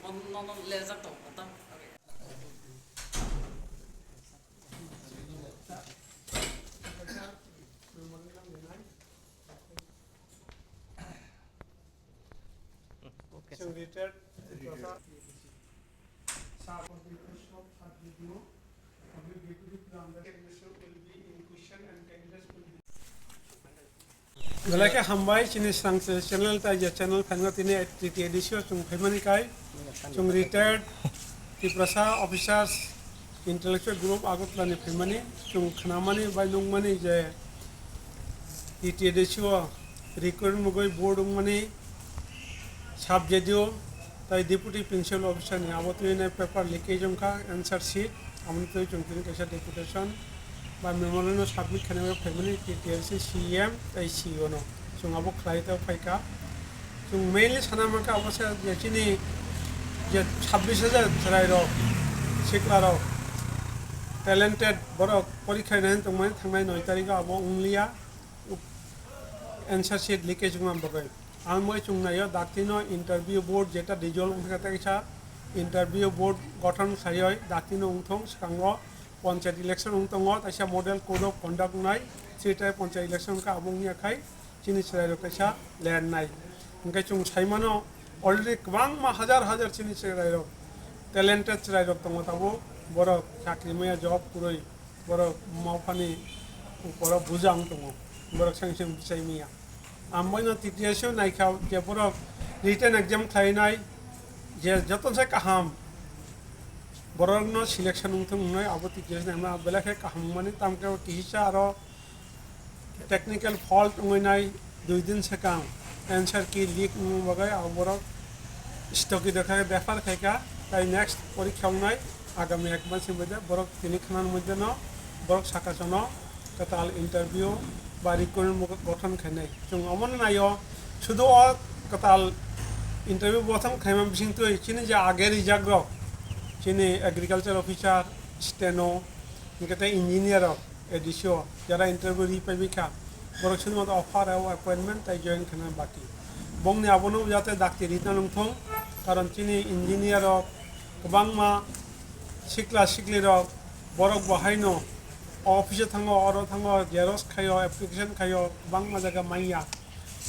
non l'esatto, So later, video, public deputy plan the will be in question and candidates will be. Gala ke hambai chini sang channel ta ya channel phanga tine titi edisio chung phemani kai chung retired Tiprasa officers intellectual group agot lani phemani chung khnamani bai lungmani je titi edisio recurrent mugoi board mani sub jedio tai deputy principal officer ni abotine paper leakage ka answer sheet amni to chung tin kaisa deputation ba memorandum submit khane family details CM tai CEO no chung abo khlai ta phaika chung mainly sanama ka abasa jechini je 26000 thrai ro sikla ro talented borok porikha nan tongmani thangnai 9 tarikh abo unglia answer sheet leakage ngam bagai আমই চুংনাইও দাক্তিনো interview board যেটা ডিজল উঠতে গেছা interview board গঠন খাইয় দাক্তিনো উঠং সাঙ্গ পঞ্চায়েত ইলেকশন উঠং তাইসা মডেল কোড অফ কন্ডাক্ট নাই সেটাই পঞ্চায়েত ইলেকশন কা আবংনি আখাই চিনি ছড়াই রকাইছা ল্যান্ড নাই ওংকাই চুং সাইমানো অলরেডি গোबां मा হাজার হাজার চিনি ছড়াই রক ট্যালেন্টেড ছড়াই রক দङ তাবো বড় চাকরি মেয়া জব পুরই বড় মাওফানি বড় বুজাং দङ বড় সাংসং বিসাই মিয়া আমবাইনো টিটিএসও নাইখাও যে বড় রিটেন एग्जाम খাইনাই যে যতন সে কাহাম বড়নো সিলেকশন উঠং নয় আবো টিটিএস নামা বেলাকে কাহাম মানে তামকে কিহিসা আর টেকনিক্যাল ফল্ট উইনাই 2 দিন সে কাম অ্যানসার কি লিক বগাই আবর স্টকি দেখায় ব্যাপার খাইকা তাই নেক্সট পরীক্ষা নাই আগামী এক মাসের মধ্যে বড় তিনি খানার মধ্যে ন বড় সাকাশন কাতাল ইন্টারভিউ বা রিক্রুটমেন্ট গঠন খাইনাই जों अमन नायो শুধু কাতাল ইন্টারভিউ গঠন খাইমাম বিসিং তো চিনি যে আগে রিজার্ভ রক চিনি এগ্রিকালচার অফিসার স্টেনো নিকেতে ইঞ্জিনিয়ার এডিসিও যারা ইন্টারভিউ রিপাইবিকা বড় শুধুমাত্র অফার এবং অ্যাপয়েন্টমেন্ট তাই জয়েন খানা বাকি বংনি আবনো যাতে ডাক্তি রিটার্ন লংথং কারণ চিনি ইঞ্জিনিয়ার গোबां मा सिक्ला सिक्लि रक बरक बाहायनो অফিসে থাঙ্গো অরো থাঙ্গো জেরক্স খাইও অ্যাপ্লিকেশন খাইও বাংলা জায়গা মাইয়া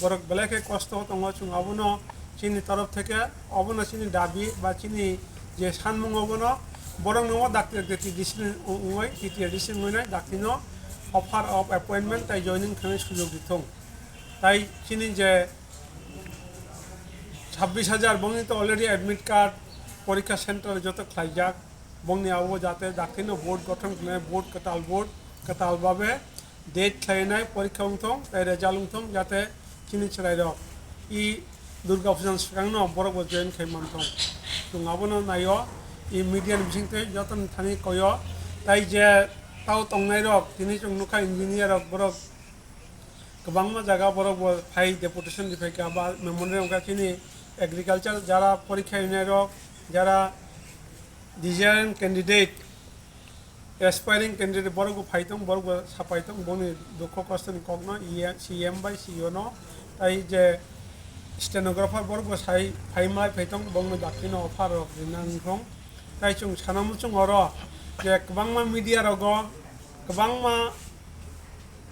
বরক বেলাকে কষ্ট হতো চুং আবনো চিনি তরফ থেকে অবনো চিনি দাবি বা চিনি যে সানমুং অবনো বরং নও ডাক্তার দেখি ডিসিশন উই টিটি ডিসিশন উইনাই ডাক্তিনো অফার অফ অ্যাপয়েন্টমেন্ট তাই জয়েনিং খানে সুযোগ দিতং তাই চিনি যে 26000 বংনি তো অলরেডি অ্যাডমিট কার্ড পরীক্ষা সেন্টার যত খাইজাক বংনি আবো যাতে ডাক্তিনো বোর্ড গঠন করে বোর্ড কাতাল ভাবে ডেট খাইনাই পরীক্ষা উঠং তাই রেজাল্ট উঠং যাতে চিনি ছড়াই রক ই দুর্গা পূজা সিগাंनो বড় জয়েন খাইমানথং जों আবনো নাইও ই মিডিয়ান বিসিংতে যতন থানি কয় তাই যে তাও তংনাই রক তিনি जों नुखा ইঞ্জিনিয়ার রক বড় गोबां मा জায়গা বড় ফাই ডেপুটেশন দিফাইকা বা মেমোরিয়াম কাছিনি এগ্রিকালচার যারা পরীক্ষা ইনাই রক যারা ডিজায়ারিং ক্যান্ডিডেট एस्पायरिंग कैंडिडेट बरग फाइतों बरग सापाइतों बंग दुख कष्ट कगनो सीएम बाय सीओ नो ताई जे स्टेनोग्राफार बरग साइ फाइमाय फाइतों बंग दाखिनो अफार दिनांगथों ताई चुं सानामुचुं अरो जे गोबां मा मीडिया रगो गोबां मा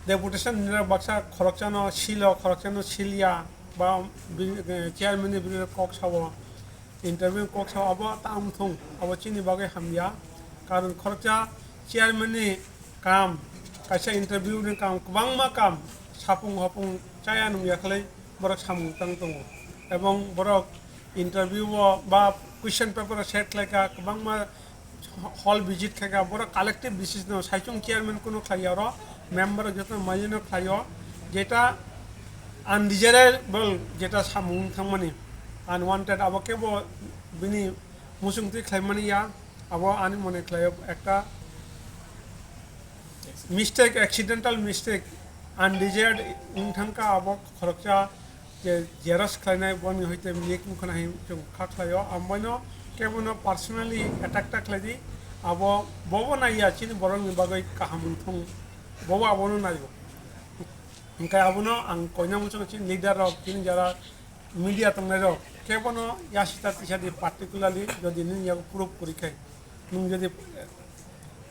डेपुटेशन निरा बाक्सा खरकचानो सिलो खरकचानो सिलिया बा चेयरमैन नि कक सावो इंटरव्यू कक सावो अब तामथों अब चिनि बागै हामया कारण खरचा चेयरमैन नि काम कायसा इंटरव्यू नि काम गोबां मा काम सापुं हपुं चाया नुयाखलै बरक सामुं तां दङ एवं बरक इंटरव्यू बा क्वेश्चन पेपर सेट लायका गोबां मा हल विजिट खायका बरक कालेक्टिव डिसिजन साइचुं चेयरमैन कोनो खायो र मेम्बर जत माइनो खायो जेटा आनडिजायरेबल जेटा सामुं थांमानि आनवान्टेड अब केबो बिनि मुसुंथि खायमानि या अब आनी मने खायो एकटा मिस्टेक एक्सीडेंटल मिस्टेक आनडिजायर्ड उनथांका अब खरकचा जे जेरस खायनाय बनि होइते लिक मुखना हिम जों खाख्लायो आमबायनो केबनो पर्सनली अटैक खायदि अब बबो नाया चिनि बरंनि बागै काहामुंथं बबो आबनो नायो इनका आबनो आं कयना मुचो चिनि लीडर ऑफ चिनि जरा मीडिया तंगनाय কেবনো ইয়াসিতা তিসাদি পার্টিকুলারলি যদি নিয়ে প্রুভ পরীক্ষায় নুন যদি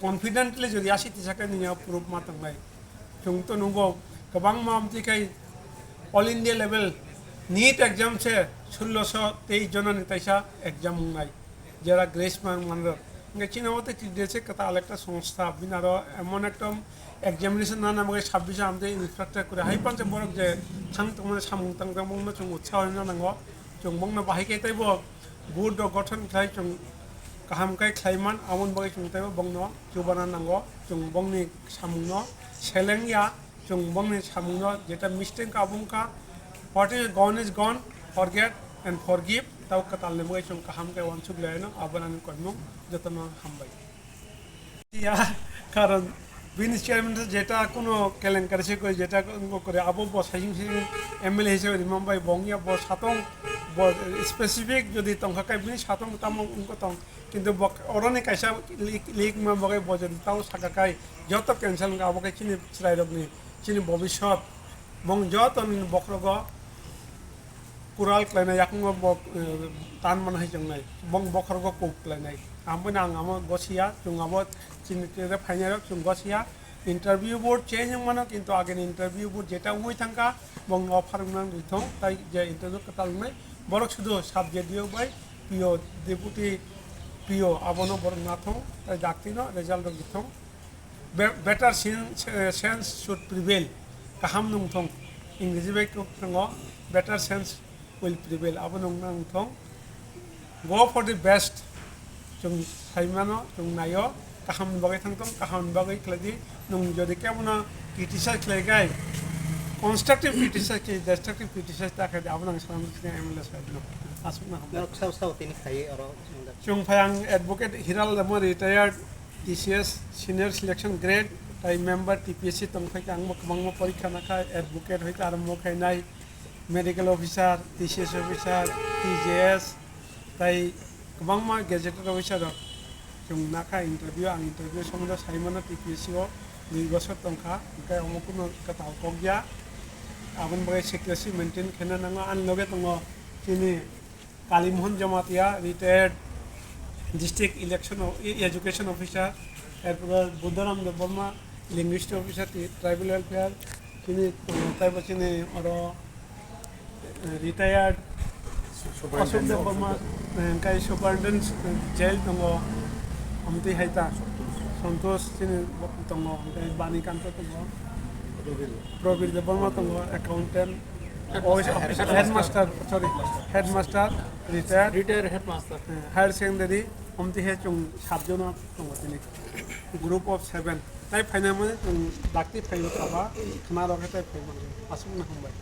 कॉन्फिडेंटली যদি আসি তিসাকে নিয়ে প্রুভ মাতাंबाय जोंथ' नंगौ गोबां मामथिखाय all India level NEET exam से 1623 जनानि ताइसा एग्जाम होनाय যারা গ্রেস মানর চিনামতে টিডিএসে কত আরেকটা সংস্থা বিনারো এমন একটা এক্সামিনেশন না নামে 26 আমাদের ইনফ্রাস্ট্রাকচার করে হাই পাঞ্চে বরক যে থাং তোমার সামুং তাং তামংनो जों উৎসাহ নাঙ্গো जों बंनो बाहायखाय ताइबो बुद गठन खाय जों गाहामखाय खायमान आमन बागै जों ताइबो बंनो जौगाना नांगौ जों बंनि सामुंनो सेलेंया जों बंनि सामुंनो जेटा मिस्टेक आबुंका what is gone forget and forgive ताव कतालने बागै जों गाहामखाय वानसुक लायनो आबानानि कयमु जतन हामबाय या कारण বিনি চেয়ারম্যান যেটা কোনো কেলেঙ্কারি সে করে যেটা করে আবো বসাইং এমএলএ হিসেবে রিমাম্বাই বঙ্গিয়া ব সাতং স্পেসিফিক যদি তংখাকাই বিনি সাতং তামং উনকো তং কিন্তু অরনি কাইসা লিক মা বগাই বজদি তাও সাকাকাই যত ক্যান্সেল আবকাই চিনি শ্রাইরগনি চিনি ভবিষ্যৎ বং যত বক্রগ কুরাল ক্লাইনাय याखुंग तान मन है जोंनाय बं बखरग को क्लाइनाय आमबो आं आम गसिया जों आम चिन्ह फाइनाल जों गसिया इंटरव्यू बोर्ड चेंज मानो किंतु आगे इंटरव्यू बोर्ड जेटा उई थांका बं अफार मान दिथं ताई जे इंटरव्यू कतालनाय बरक शुद्ध साबजेक्ट दियो बाय पिओ डेपुटी पिओ आबनो बर नाथं ताई दाक्तिनो रिजल्ट दिथं बेटार सेंस शुड प्रिवेल गाहाम नंथं इंग्लिश बाय को बेटार sense will prevail abonong nang thong go for the best chung saimano chung nayo kaham bagai thangtong kaham bagai kladi nung jodi kemona criticize klegai constructive criticize ke destructive criticize ta khade abonong salam ke MLA side no asuna ham sau tini khai aro chung phayang advocate hiral lamo retired TCS senior selection grade tai member TPSC tong phai kang mokmang parikha na kha advocate hoita arambo khai nai medical officer TCS officer TJS ताई गोबां gazetted officer जों नाखा interview आं interview समझ Simon TPSC ओ 2 বছর तंखा ओमफ्राय अमुकुनो कताव कगया आबन बगे secrecy maintain खेना नांगो आन लगे दंगो तिनि Kalimohan Jamatia retired district election education officer एरपर Buddharam Debbarma linguistic officer tribal welfare तिनि ताइबो तिनि अरो retired Ashok Devarma kai superintendent jail tongo amti haita Santosh chini tongo kai Bani Kanto tongo Provil Devarma tongo accountant headmaster retired headmaster higher secondary amti he chung sabjona tongo tini group of 7 tai final mane chung dakti fail khaba khana rokhe tai fail asuk na hambai